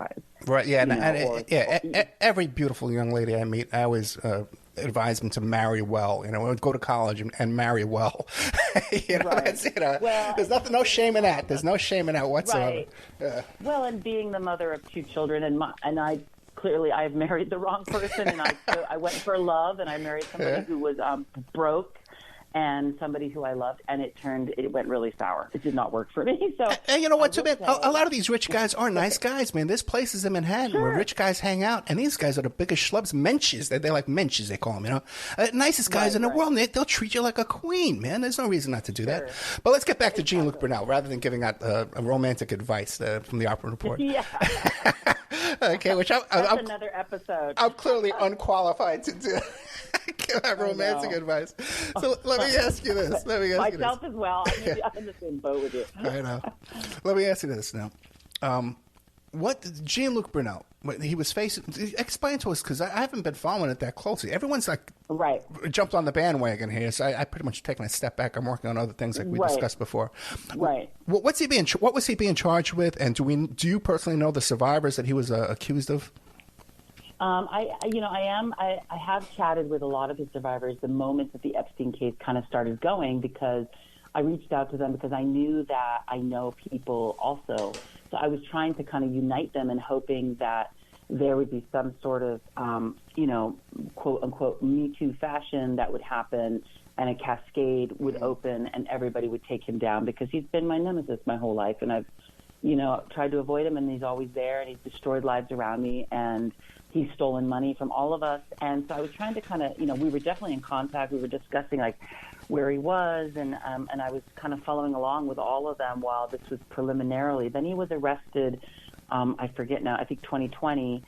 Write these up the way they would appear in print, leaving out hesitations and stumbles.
wise. Right. Yeah. Or Every beautiful young lady I meet, I always advise them to marry well. Go to college and marry well. Right. That's, Well, there's no shame in that. There's no shame in that whatsoever. Right. Yeah. Well, and being the mother of 2 children, and I've married the wrong person, and I went for love, and I married somebody who was broke, and somebody who I loved, and it went really sour. It did not work for me. So, and you know what, man? A lot of these rich guys are nice guys, man. There's places in Manhattan where rich guys hang out, and these guys are the biggest schlubs, menches. They're like menches, they call them, nicest guys in the world. They'll treat you like a queen, man. There's no reason not to do that. But let's get back to Jean-Luc Brunell, rather than giving out a romantic advice from the Opera Report. Yeah. Okay, That's another episode. I'm clearly unqualified to do. Give out romantic advice. So let me ask you this. Myself as well. I'm in the same boat with you. I know. Let me ask you this now. What Jean-Luc Brunell? He was facing. Explain to us, because I haven't been following it that closely. Everyone's like jumped on the bandwagon here, so I pretty much taken a step back. I'm working on other things like we discussed before. Right. What was he being charged with? And do you personally know the survivors that he was accused of? I have chatted with a lot of his survivors the moment that the Epstein case kind of started going, because I reached out to them because I knew that I know people also. So I was trying to kind of unite them and hoping that there would be some sort of, quote unquote, Me Too fashion that would happen, and a cascade would open and everybody would take him down, because he's been my nemesis my whole life. And I've, tried to avoid him, and he's always there, and he's destroyed lives around me, and he's stolen money from all of us. And so I was trying to kind of, we were definitely in contact. We were discussing like where he was, and I was kind of following along with all of them while this was preliminarily. Then he was arrested, I forget now, I think 2020,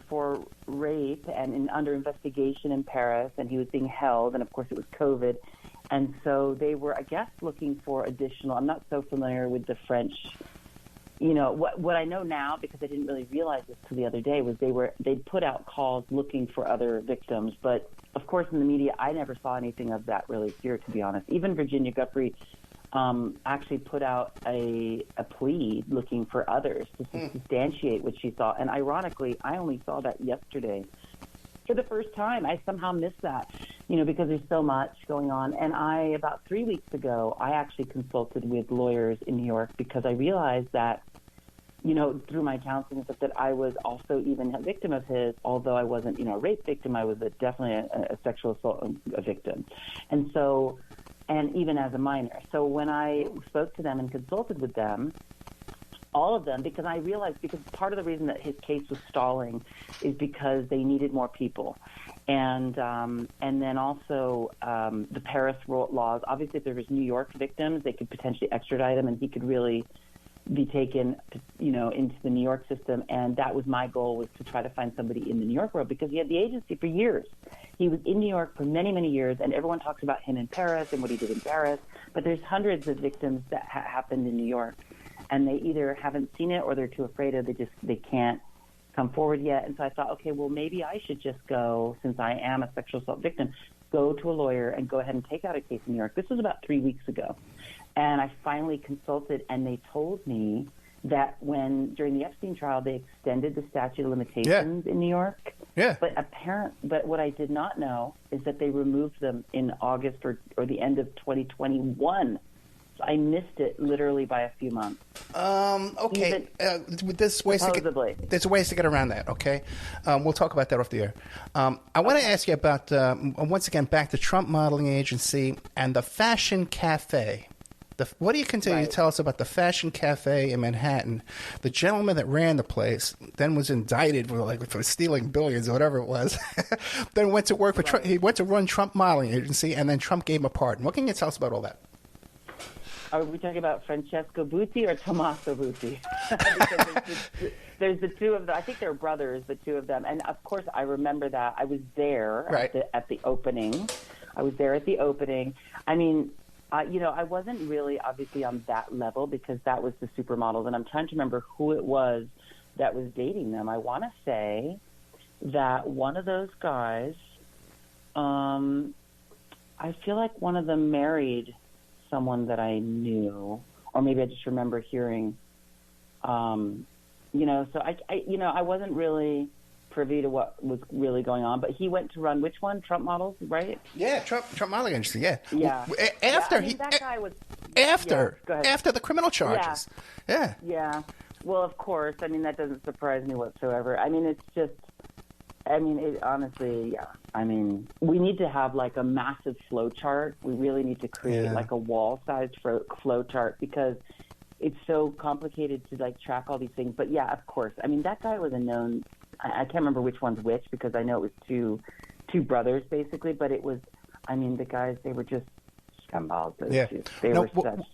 for rape and under investigation in Paris, and he was being held, and of course it was COVID. And so they were, I guess, looking for additional, I'm not so familiar with the French. What I know now, because I didn't really realize this till the other day, was they'd put out calls looking for other victims. But of course, in the media, I never saw anything of that really here, to be honest. Even Virginia Guffrey actually put out a plea looking for others to substantiate what she saw. And ironically, I only saw that yesterday for the first time. I somehow missed that, because there's so much going on. And about 3 weeks ago, I actually consulted with lawyers in New York, because I realized that, through my counseling and stuff, that I was also even a victim of his, although I wasn't, a rape victim. I was definitely a sexual assault victim. And so, and even as a minor. So when I spoke to them and consulted with them, all of them, because I realized, because part of the reason that his case was stalling is because they needed more people. And then also the Paris laws. Obviously, if there was New York victims, they could potentially extradite him, and he could really be taken, into the New York system. And that was my goal, was to try to find somebody in the New York world, because he had the agency for years. He was in New York for many, many years, and everyone talks about him in Paris and what he did in Paris. But there's hundreds of victims that happened in New York, and they either haven't seen it or they're too afraid of it. They can't come forward yet. And so I thought, okay, well, maybe I should just go, since I am a sexual assault victim, go to a lawyer and go ahead and take out a case in New York. This was about 3 weeks ago. And I finally consulted, and they told me that during the Epstein trial, they extended the statute of limitations in New York. Yeah. But what I did not know is that they removed them in August or the end of 2021. So I missed it literally by a few months. Okay. There's ways to get around that, okay? We'll talk about that off the air. I want to ask you about, once again, back to Trump Modeling Agency and the Fashion Cafe. What do you continue to tell us about the Fashion Cafe in Manhattan? The gentleman that ran the place then was indicted for stealing billions or whatever it was. Then went to work for Trump. He went to run Trump Modeling Agency, and then Trump gave him a pardon. What can you tell us about all that? Are we talking about Francesco Butti or Tommaso Butti? There's the two of them. I think they're brothers, the two of them. And, of course, I remember that. I was there at the opening. I mean, I wasn't really obviously on that level, because that was the supermodels. And I'm trying to remember who it was that was dating them. I want to say that one of those guys, I feel like one of them married someone that I knew, or maybe I just remember hearing, So I wasn't really privy to what was really going on, but he went to run which one? Trump Models, right? Yeah, Trump modeling agency. Yeah. Yeah. After that guy was after go ahead. after the criminal charges. Yeah. Yeah. Well, of course. I mean, that doesn't surprise me whatsoever. I mean, it's just. It honestly, yeah. I mean, we need to have like a massive flow chart. We really need to create like a wall-sized flow chart because it's so complicated to like track all these things. But yeah, of course. I mean, that guy was a known. I can't remember which one's which because I know it was two brothers basically. But it was. I mean, the guys, they were just scumballs.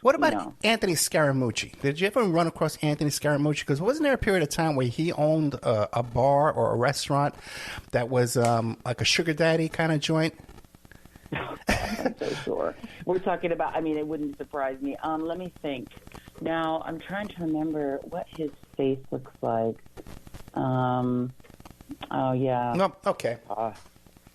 What about Anthony Scaramucci? Did you ever run across Anthony Scaramucci? Because wasn't there a period of time where he owned a bar or a restaurant that was like a sugar daddy kind of joint? I'm so sure. We're talking about, I mean, it wouldn't surprise me. Let me think. Now, I'm trying to remember what his face looks like. Oh, yeah. No, okay.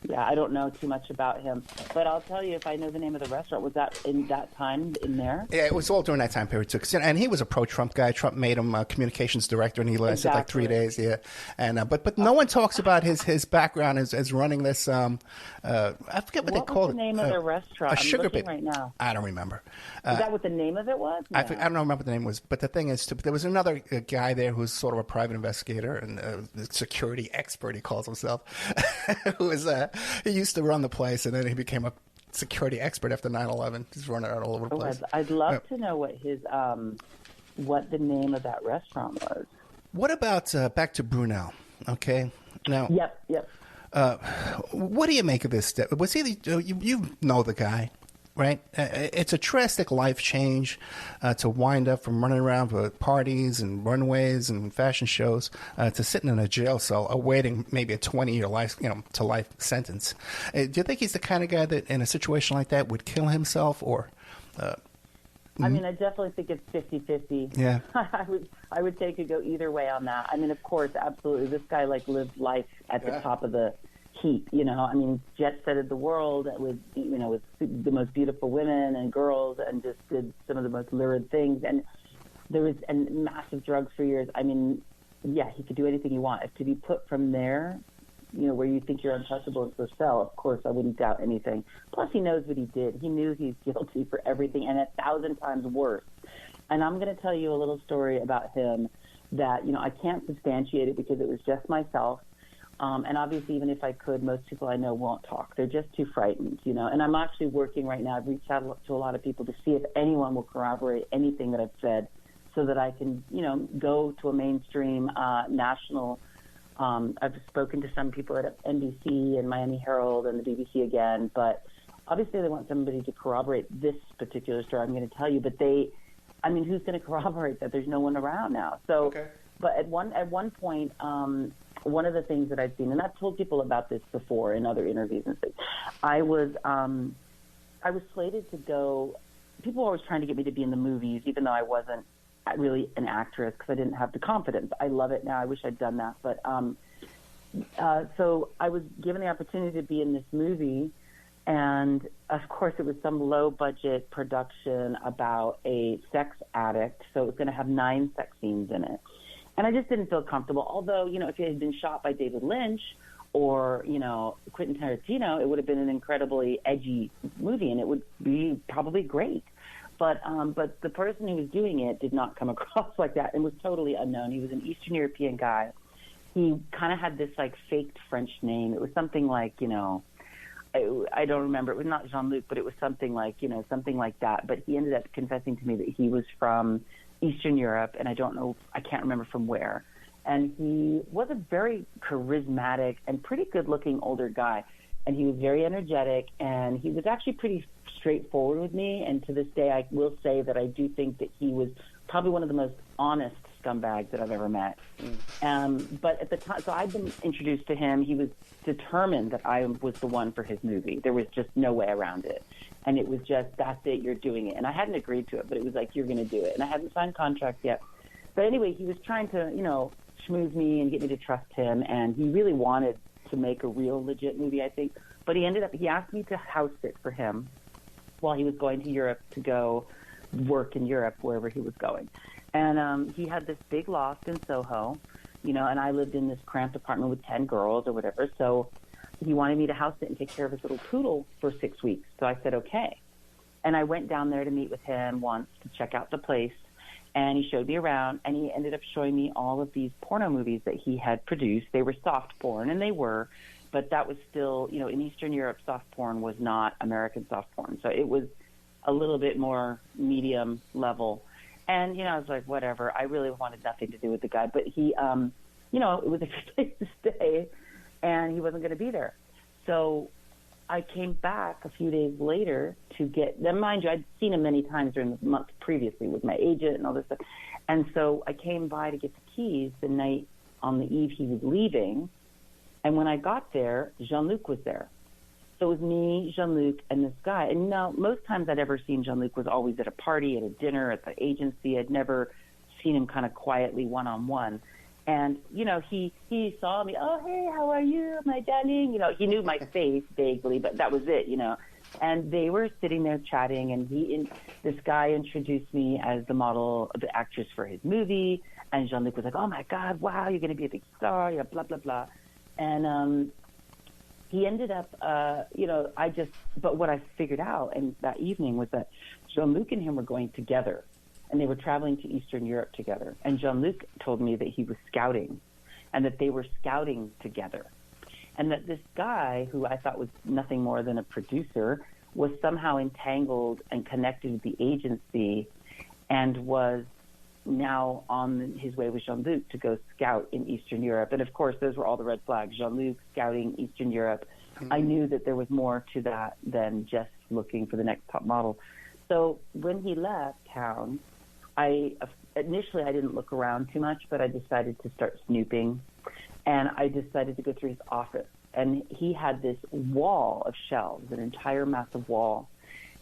Yeah, I don't know too much about him, but I'll tell you if I know the name of the restaurant. Was that in that time in there? Yeah, it was all during that time period too. And he was a pro-Trump guy. Trump made him communications director, and he lasted like 3 days. Yeah, and but no one talks about his background as running this. I forget what they called it. What was the name of the restaurant? A sugar baby. Right now. I don't remember. Is that what the name of it was? No. I don't remember what the name was. But the thing is, there was another guy there who was sort of a private investigator and the security expert. He calls himself, who was he used to run the place, and then he became a security expert after 9/11. He's running out all over the place. I'd love to know what the name of that restaurant was. What about back to Brunell? Okay, now. Yep. What do you make of this? Was he? You know the guy, right? It's a drastic life change to wind up from running around for parties and runways and fashion shows to sitting in a jail cell awaiting maybe a 20-year life, to life sentence. Do you think he's the kind of guy that, in a situation like that, would kill himself or? I mean, I definitely think it's 50-50. Yeah. I would take it go either way on that. I mean, of course, absolutely. This guy lived life at the top of the heap. I mean, jet-setted the world with with the most beautiful women and girls, and just did some of the most lurid things. And there was massive drugs for years. I mean, yeah, he could do anything he wanted. To be put from there, where you think you're untouchable into a cell, of course, I wouldn't doubt anything. Plus, he knows what he did. He knew he's guilty for everything, and 1,000 times worse. And I'm going to tell you a little story about him that, I can't substantiate it because it was just myself. And obviously, even if I could, most people I know won't talk. They're just too frightened, And I'm actually working right now. I've reached out to a lot of people to see if anyone will corroborate anything that I've said so that I can, go to a mainstream national. I've spoken to some people at NBC and Miami Herald and the BBC again, but obviously they want somebody to corroborate this particular story I'm going to tell you. But who's going to corroborate that? There's no one around now. So, okay. But at one point, one of the things that I've seen, and I've told people about this before in other interviews and things, I was slated to go. People were always trying to get me to be in the movies, even though I wasn't really an actress because I didn't have the confidence. I love it now. I wish I'd done that. But so I was given the opportunity to be in this movie, and of course it was some low-budget production about a sex addict, so it was going to have 9 sex scenes in it. And I just didn't feel comfortable. Although, if it had been shot by David Lynch or, Quentin Tarantino, it would have been an incredibly edgy movie, and it would be probably great. But the person who was doing it did not come across like that and was totally unknown. He was an Eastern European guy. He kind of had this faked French name. It was something like, I don't remember. It was not Jean-Luc, but it was something like, something like that. But he ended up confessing to me that he was from Eastern Europe, and I can't remember from where. And he was a very charismatic and pretty good-looking older guy. And he was very energetic, and he was actually pretty straightforward with me. And to this day, I will say that I do think that he was probably one of the most honest scumbags that I've ever met. But at the time, so I'd been introduced to him. He was determined that I was the one for his movie. There was just no way around it. And it was just, that's it, you're doing it. And I hadn't agreed to it, but it was like, you're going to do it. And I hadn't signed contracts yet. But anyway, he was trying to, schmooze me and get me to trust him. And he really wanted to make a real legit movie, I think. But he asked me to house sit for him while he was going to Europe to go work in Europe, wherever he was going. And he had this big loft in Soho, and I lived in this cramped apartment with 10 girls or whatever. So he wanted me to house sit and take care of his little poodle for 6 weeks. So I said, okay. And I went down there to meet with him once to check out the place. And he showed me around, and he ended up showing me all of these porno movies that he had produced. They were soft porn, and they were, but that was still, in Eastern Europe, soft porn was not American soft porn. So it was a little bit more medium level. And, I was like, whatever. I really wanted nothing to do with the guy. But he, it was a good place to stay, and he wasn't going to be there. So I came back a few days later to get them. Mind you, I'd seen him many times during the month previously with my agent and all this stuff. And so I came by to get the keys the night on the eve he was leaving. And when I got there, Jean-Luc was there. So it was me, Jean-Luc, and this guy. And most times I'd ever seen Jean-Luc was always at a party, at a dinner, at the agency. I'd never seen him kind of quietly one-on-one. And, he saw me, oh, hey, how are you, my darling? He knew my face vaguely, but that was it, And they were sitting there chatting, and this guy introduced me as the model, the actress for his movie. And Jean-Luc was like, oh, my God, wow, you're going to be a big star, blah, blah, blah. And he ended up, but what I figured out and that evening was that Jean-Luc and him were going together, and they were traveling to Eastern Europe together. And Jean-Luc told me that he was scouting, and that they were scouting together, and that this guy, who I thought was nothing more than a producer, was somehow entangled and connected with the agency, and was now on his way with Jean-Luc to go scout in Eastern Europe. And of course, those were all the red flags. Jean-Luc scouting Eastern Europe. Mm-hmm. I knew that there was more to that than just looking for the next top model. So when he left town, initially I didn't look around too much, but I decided to start snooping. And I decided to go through his office. And he had this wall of shelves, an entire massive wall.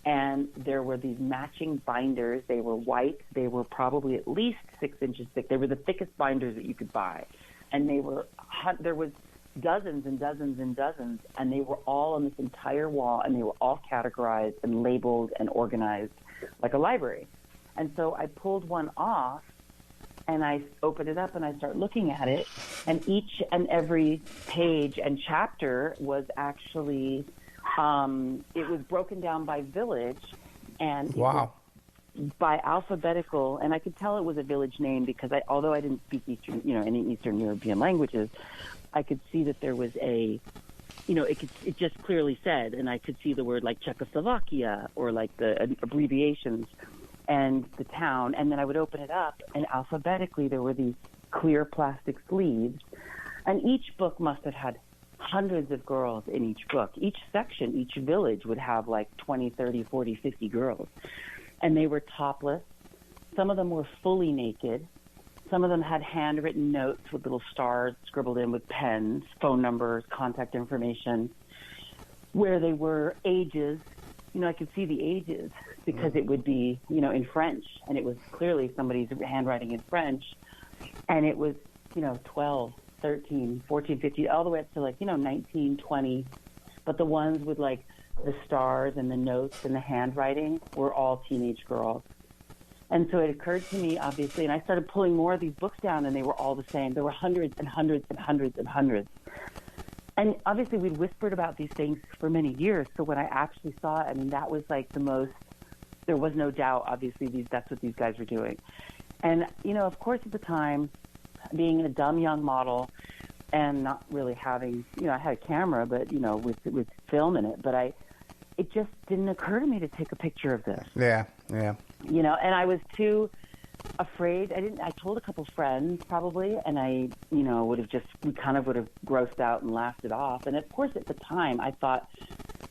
And there were these matching binders. They were white. They were probably at least 6 inches thick. They were the thickest binders that you could buy. And there was dozens and dozens and dozens, and they were all on this entire wall, and they were all categorized and labeled and organized like a library. And so I pulled one off, and I opened it up, and I started looking at it, and each and every page and chapter was actually it was broken down by village, and wow, by alphabetical, and I could tell it was a village name because although I didn't speak Eastern, any Eastern European languages, I could see that there was it just clearly said, and I could see the word like Czechoslovakia or like the abbreviations and the town, and then I would open it up, and alphabetically there were these clear plastic sleeves, and each book must have had hundreds of girls in each book. Each section, each village would have like 20, 30, 40, 50 girls. And they were topless. Some of them were fully naked. Some of them had handwritten notes with little stars scribbled in with pens, phone numbers, contact information, where they were, ages. I could see the ages because it would be, in French. And it was clearly somebody's handwriting in French. And it was, 12, 13, 14, 15, all the way up to 19, 20. But the ones with the stars and the notes and the handwriting were all teenage girls. And so it occurred to me, obviously, and I started pulling more of these books down, and they were all the same. There were hundreds and hundreds and hundreds and hundreds. And obviously we'd whispered about these things for many years. So when I actually saw it, that was the most, there was no doubt, obviously, that's what these guys were doing. And, of course, at the time, being a dumb young model and not really having, I had a camera, but, with film in it, but it just didn't occur to me to take a picture of this. Yeah. And I was too afraid. I told a couple friends probably, and we kind of would have grossed out and laughed it off. And of course, at the time, I thought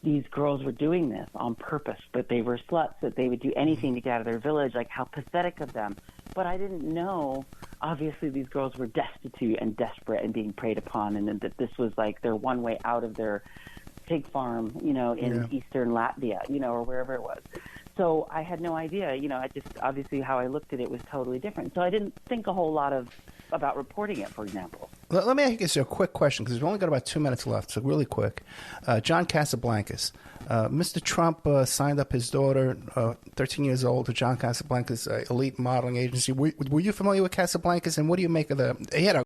these girls were doing this on purpose, that they were sluts, that they would do anything to get out of their village, like how pathetic of them. But I didn't know, obviously, these girls were destitute and desperate and being preyed upon, and that this was their one way out of their pig farm, in eastern Latvia, or wherever it was. So I had no idea, I just, obviously how I looked at it was totally different. So I didn't think a whole lot about reporting it, for example. Let me ask you a quick question, because we've only got about 2 minutes left, so really quick. John Casablancas. Mr. Trump signed up his daughter, 13 years old, to John Casablancas' elite modeling agency. Were you familiar with Casablancas, and what do you make of the... He had a